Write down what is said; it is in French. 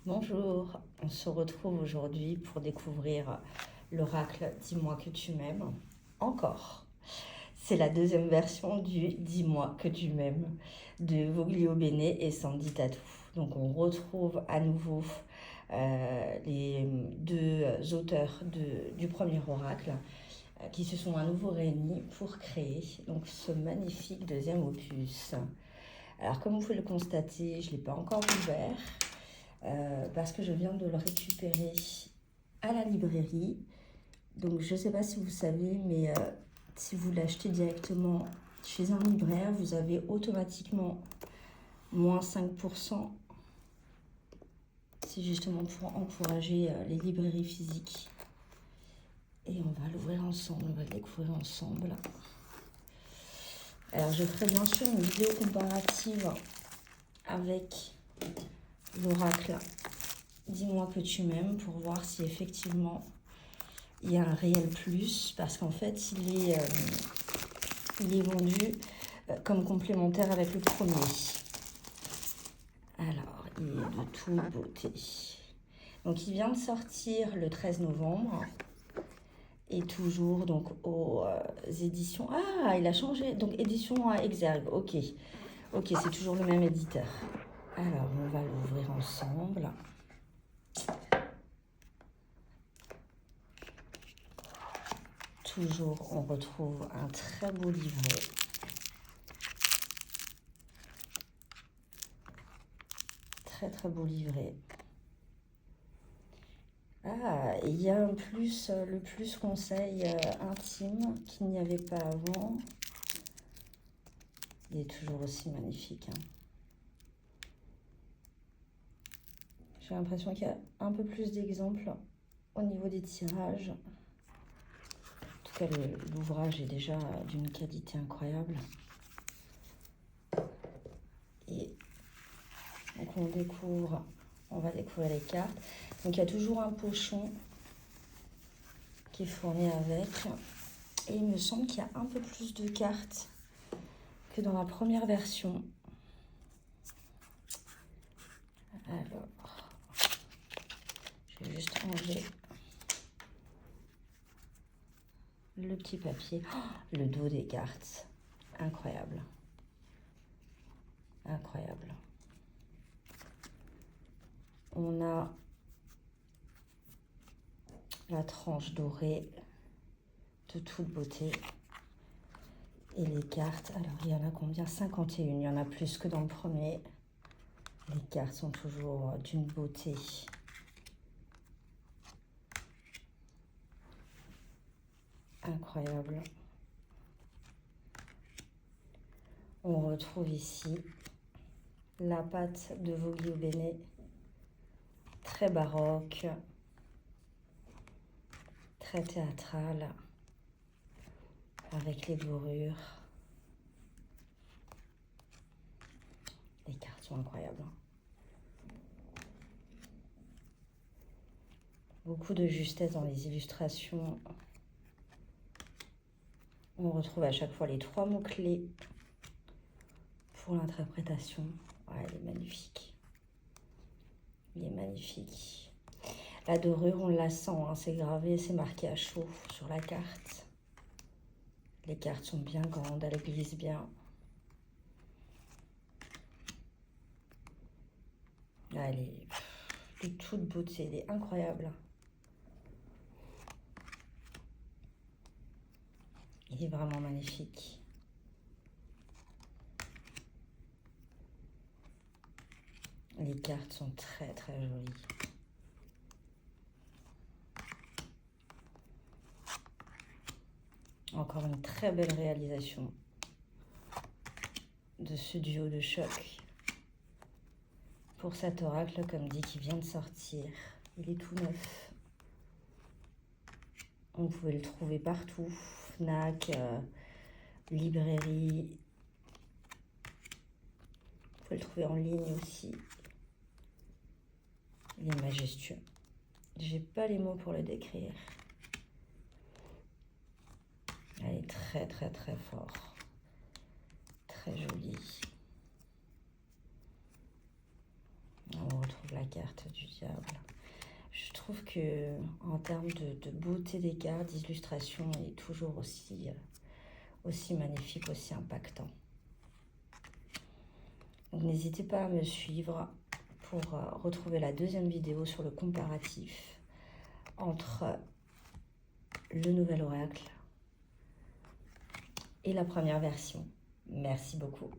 Bonjour, on se retrouve aujourd'hui pour découvrir l'oracle Dis-moi que tu m'aimes. Encore. C'est la deuxième version du Dis-moi que tu m'aimes de Voglio Bene et Sandy Tatou. Donc on retrouve à nouveau les deux auteurs du premier oracle qui se sont à nouveau réunis pour créer donc ce magnifique deuxième opus. Alors comme vous pouvez le constater, je ne l'ai pas encore ouvert. Parce que je viens de le récupérer à la librairie. Donc je ne sais pas si vous savez, mais si vous l'achetez directement chez un libraire, vous avez automatiquement moins 5%. C'est justement pour encourager les librairies physiques. Et on va l'ouvrir ensemble, on va le découvrir ensemble. Alors je ferai bien sûr une vidéo comparative avec l'oracle Dis-moi que tu m'aimes pour voir si effectivement il y a un réel plus, parce qu'en fait il est vendu comme complémentaire avec le premier. Alors il est de toute beauté. Donc il vient de sortir le 13 novembre et toujours donc aux éditions. Ah, il a changé, donc édition Exergue. Ok, c'est toujours le même éditeur. Alors on va l'ouvrir ensemble. Toujours, on retrouve un très beau livret. Très très beau livret. Ah, et il y a un plus, le plus conseil intime qu'il n'y avait pas avant. Il est toujours aussi magnifique. Hein. J'ai l'impression qu'il y a un peu plus d'exemples au niveau des tirages. En tout cas, l'ouvrage est déjà d'une qualité incroyable. Et donc on va découvrir les cartes. Donc il y a toujours un pochon qui est fourni avec. Et il me semble qu'il y a un peu plus de cartes que dans la première version. Alors, je vais juste enlever le petit papier. Oh, le dos des cartes. Incroyable. Incroyable. On a la tranche dorée de toute beauté. Et les cartes, alors il y en a combien? 51, il y en a plus que dans le premier. Les cartes sont toujours d'une beauté. Incroyable. On retrouve ici la patte de Voglio Bene, très baroque, très théâtrale, avec les dorures. Les cartes sont incroyables. Beaucoup de justesse dans les illustrations. On retrouve à chaque fois les 3 mots-clés pour l'interprétation. Ouais, il est magnifique. Il est magnifique. La dorure, on la sent, hein, c'est gravé, c'est marqué à chaud sur la carte. Les cartes sont bien grandes, elles glissent bien. Ah, elle est de toute beauté, elle est incroyable. Il est vraiment magnifique. Les cartes sont très très jolies. Encore une très belle réalisation de ce duo de choc. Pour cet oracle, comme dit, qui vient de sortir. Il est tout neuf. Vous pouvez le trouver partout. Fnac, librairie. Vous pouvez le trouver en ligne aussi. Il est majestueux. J'ai pas les mots pour le décrire. Elle est très très très fort. Très jolie. On retrouve la carte du diable. Je trouve que en termes de beauté des cartes, d'illustration, il est toujours aussi magnifique, aussi impactant. Donc n'hésitez pas à me suivre pour retrouver la deuxième vidéo sur le comparatif entre le nouvel oracle et la première version. Merci beaucoup.